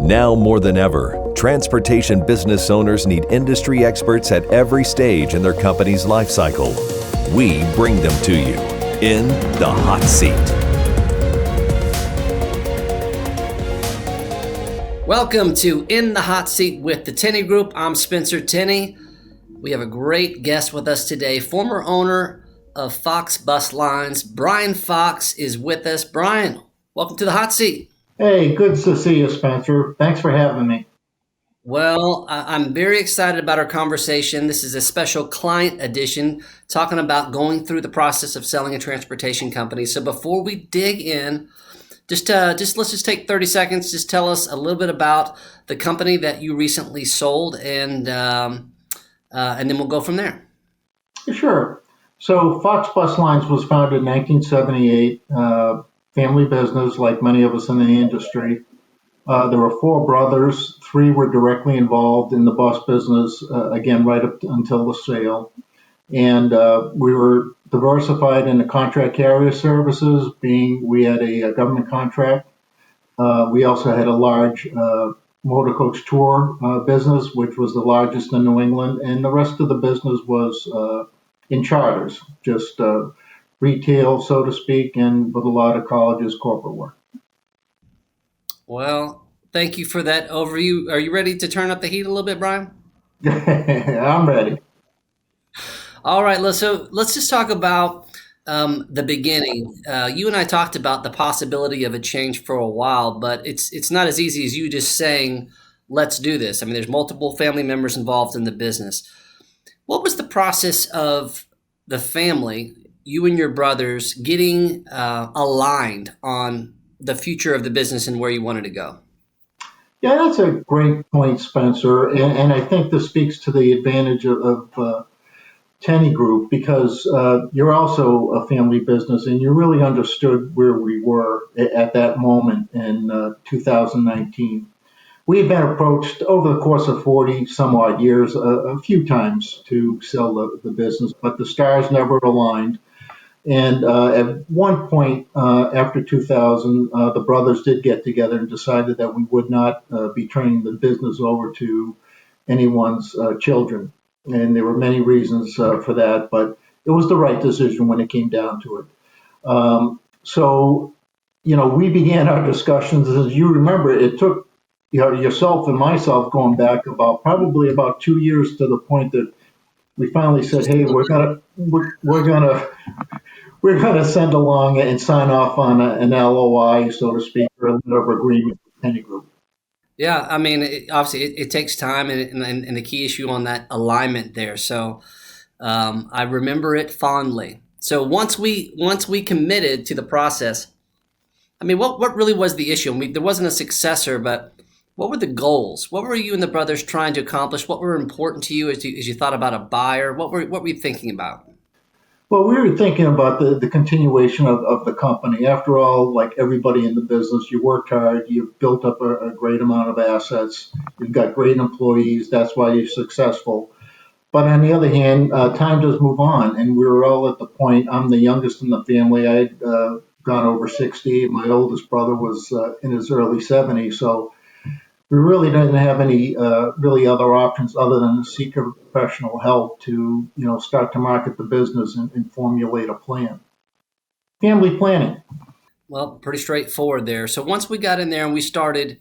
Now more than ever, transportation business owners need industry experts at every stage in their company's life cycle. We bring them to you in the Hot Seat. Welcome to In the Hot Seat with the Tenney Group. I'm Spencer Tenney. We have a great guest with us today, former owner of Fox Bus Lines. Brian Fox is with us. Brian, welcome to the Hot Seat. Hey, good to see you, Spencer. Thanks for having me. Well, I'm very excited about our conversation. This is a special client edition talking about going through the process of selling a transportation company. So before we dig in, let's take 30 seconds. Just tell us a little bit about the company that you recently sold, and then we'll go from there. Sure. So Fox Bus Lines was founded in 1978, family business like many of us in the industry. There were four brothers. Three were directly involved in the bus business, again, right up until the sale. And we were diversified in the contract carrier services, being we had a government contract. We also had a large motor coach tour business, which was the largest in New England. And the rest of the business was in charters, just retail, so to speak, and with a lot of colleges, corporate work. Well, thank you for that overview. Are you ready to turn up the heat a little bit, Brian? I'm ready. All right, let's just talk about the beginning. You and I talked about the possibility of a change for a while, but it's not as easy as you just saying, let's do this. I mean, there's multiple family members involved in the business. What was the process of the family, you and your brothers, getting aligned on the future of the business and where you wanted to go? Yeah, that's a great point, Spencer. And I think this speaks to the advantage of Tenney Group, because you're also a family business and you really understood where we were at that moment in 2019. We had been approached over the course of 40 some odd years a few times to sell the business, but the stars never aligned. And at one point after 2000, the brothers did get together and decided that we would not be turning the business over to anyone's children. And there were many reasons for that, but it was the right decision when it came down to it. So, we began our discussions. As you remember, it took yourself and myself going back probably about 2 years to the point that we finally said, "Hey, we're gonna send along and sign off on an LOI, so to speak, or a letter of agreement with Tenney Group." Yeah, I mean, obviously it takes time, and the key issue on that alignment there. So I remember it fondly. So once we committed to the process, I mean, what really was the issue? I mean, there wasn't a successor, but what were the goals? What were you and the brothers trying to accomplish? What were important to you as you thought about a buyer? What were you thinking about? Well, we were thinking about the continuation of the company. After all, like everybody in the business, you worked hard, you've built up a great amount of assets, you've got great employees, that's why you're successful. But on the other hand, time does move on, and we were all at the point, I'm the youngest in the family, I had gone over 60, my oldest brother was in his early 70s, so we really didn't have any really other options other than to seek a professional help to, start to market the business and formulate a plan. Family planning. Well, pretty straightforward there. So once we got in there and we started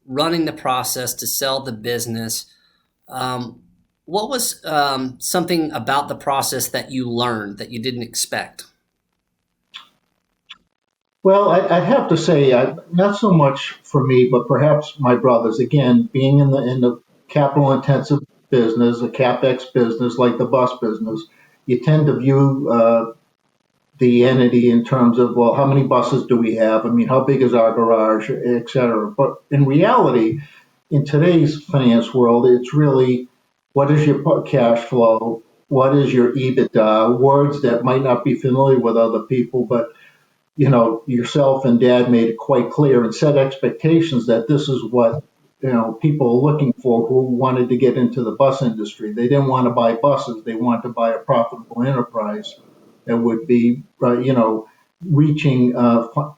running the process to sell the business, what was something about the process that you learned that you didn't expect? Well, I'd have to say, not so much for me, but perhaps my brothers. Again, being in the capital-intensive business, a capex business like the bus business, you tend to view the entity in terms of, well, how many buses do we have? I mean, how big is our garage, et cetera. But in reality, in today's finance world, it's really what is your cash flow, what is your EBITDA, words that might not be familiar with other people, but yourself and Dad made it quite clear and set expectations that this is what, people are looking for who wanted to get into the bus industry. They didn't want to buy buses. They wanted to buy a profitable enterprise that would be, reaching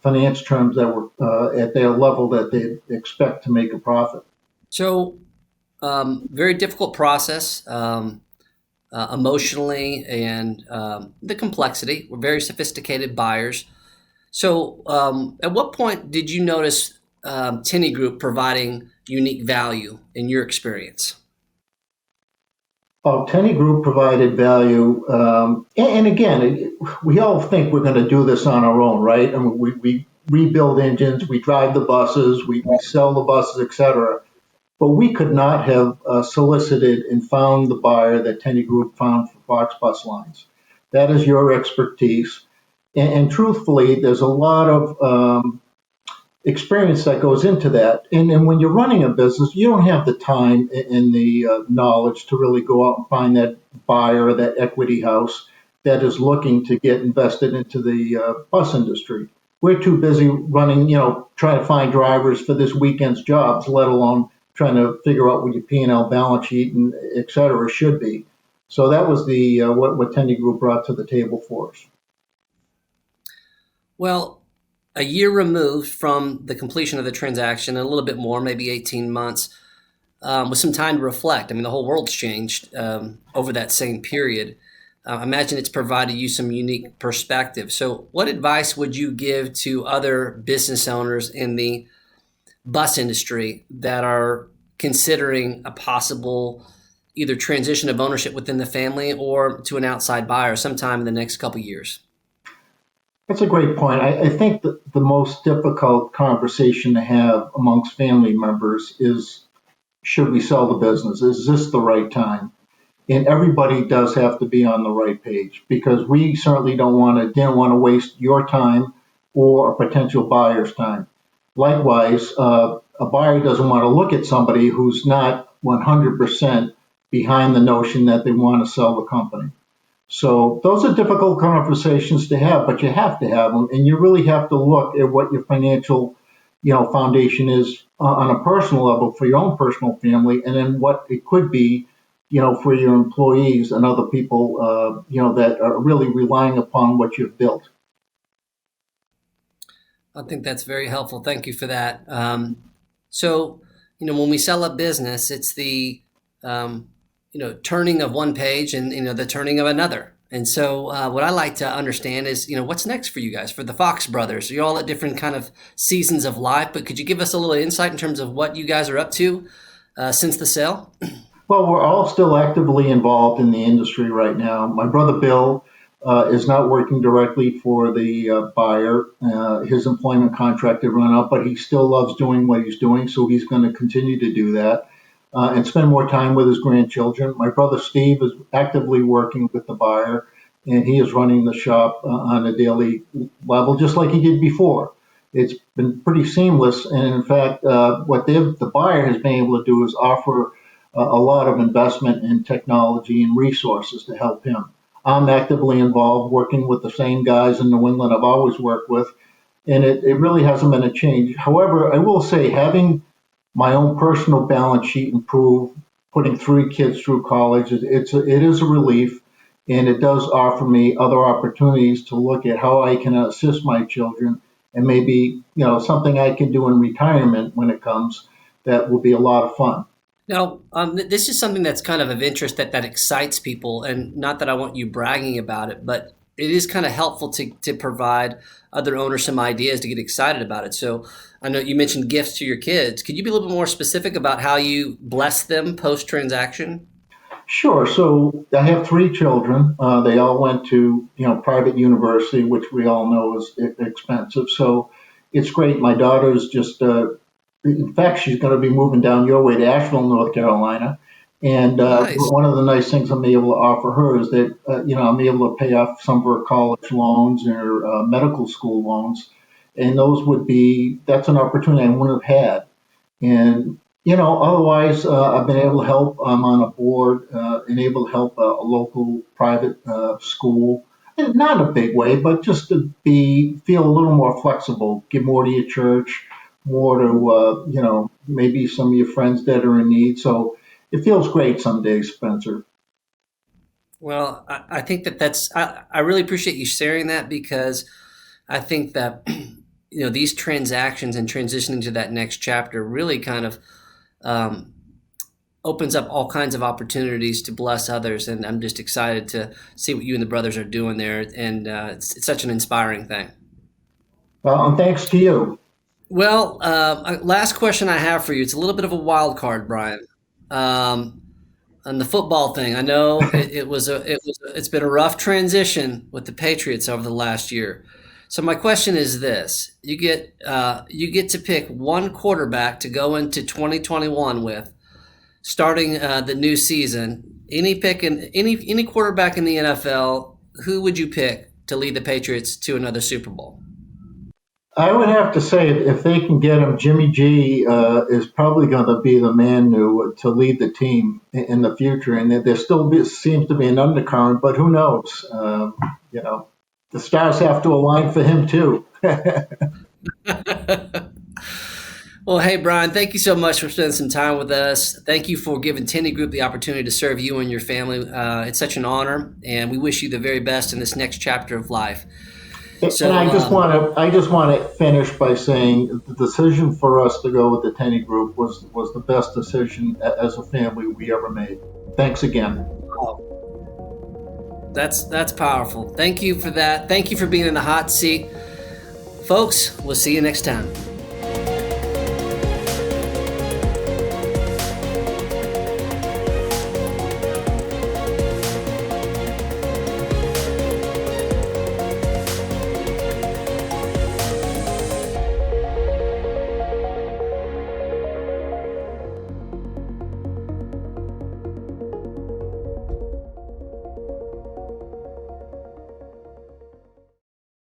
finance terms that were at their level that they expect to make a profit. So, very difficult process, emotionally, and the complexity. We're very sophisticated buyers. So, at what point did you notice Tenney Group providing unique value in your experience? Oh, Tenney Group provided value, and again, we all think we're going to do this on our own, right? I mean, we rebuild engines, we drive the buses, we sell the buses, etc. But we could not have solicited and found the buyer that Tenney Group found for Fox Bus Lines. That is your expertise. And truthfully, there's a lot of experience that goes into that. And when you're running a business, you don't have the time and the knowledge to really go out and find that buyer, that equity house that is looking to get invested into the bus industry. We're too busy running, trying to find drivers for this weekend's jobs, let alone trying to figure out what your P&L balance sheet and et cetera should be. So that was the what Tenney Group brought to the table for us. Well, a year removed from the completion of the transaction, a little bit more, maybe 18 months, with some time to reflect. I mean, the whole world's changed over that same period. I imagine it's provided you some unique perspective. So what advice would you give to other business owners in the bus industry that are considering a possible either transition of ownership within the family or to an outside buyer sometime in the next couple of years? That's a great point. I think that the most difficult conversation to have amongst family members is, should we sell the business? Is this the right time? And everybody does have to be on the right page, because we certainly didn't want to waste your time or a potential buyer's time. Likewise, a buyer doesn't want to look at somebody who's not 100% behind the notion that they want to sell the company. So those are difficult conversations to have, but you have to have them, and you really have to look at what your financial, foundation is on a personal level for your own personal family, and then what it could be, for your employees and other people, that are really relying upon what you've built. I think that's very helpful. Thank you for that. So, when we sell a business, it's the turning of one page and the turning of another. And so what I like to understand is what's next for you guys, for the Fox brothers. You're all at different kind of seasons of life, but could you give us a little insight in terms of what you guys are up to since the sale? Well, we're all still actively involved in the industry right now. My brother Bill is not working directly for the buyer. His employment contract had run out, but he still loves doing what he's doing, so he's going to continue to do that. And spend more time with his grandchildren. My brother Steve is actively working with the buyer, and he is running the shop on a daily level, just like he did before. It's been pretty seamless, and in fact, what the buyer has been able to do is offer a lot of investment in technology and resources to help him. I'm actively involved, working with the same guys in New England I've always worked with, and it really hasn't been a change. However, I will say, having my own personal balance sheet improve, putting 3 kids through college, it is a relief, and it does offer me other opportunities to look at how I can assist my children, and maybe something I can do in retirement when it comes that will be a lot of fun. Now, this is something that's kind of interest that excites people, and not that I want you bragging about it, but it is kind of helpful to provide other owners some ideas to get excited about it. So I know you mentioned gifts to your kids. Could you be a little bit more specific about how you bless them post-transaction? Sure. So I have 3 children. They all went to private university, which we all know is expensive. So it's great. My daughter's just, in fact, she's going to be moving down your way to Asheville, North Carolina. And Nice. one of the nice things I'm able to offer her is that, I'm able to pay off some of her college loans and her medical school loans. And that's an opportunity I wouldn't have had. And, otherwise, I've been able to help. I'm on a board and able to help a local private school. And not in a big way, but just to feel a little more flexible, give more to your church, more to, maybe some of your friends that are in need. So it feels great some days, Spencer. Well, I think that's I really appreciate you sharing that, because I think that these transactions and transitioning to that next chapter really kind of opens up all kinds of opportunities to bless others, and I'm just excited to see what you and the brothers are doing there, and it's such an inspiring thing. Well, and thanks to you. Well, last question I have for you. It's a little bit of a wild card, Brian. On the football thing, I know it's been a rough transition with the Patriots over the last year. So my question is this: you get to pick one quarterback to go into 2021 with, starting the new season. Any quarterback in the NFL, who would you pick to lead the Patriots to another Super Bowl? I would have to say, if they can get him, Jimmy G is probably going to be the man to lead the team in the future. And there still seems to be an undercurrent, but who knows? The stars have to align for him too. Well, hey, Brian, thank you so much for spending some time with us. Thank you for giving Tenney Group the opportunity to serve you and your family. It's such an honor, and we wish you the very best in this next chapter of life. So, and I just want to finish by saying the decision for us to go with the Tenney Group was the best decision as a family we ever made. Thanks again. Oh, that's powerful. Thank you for that. Thank you for being in the hot seat. Folks, we'll see you next time.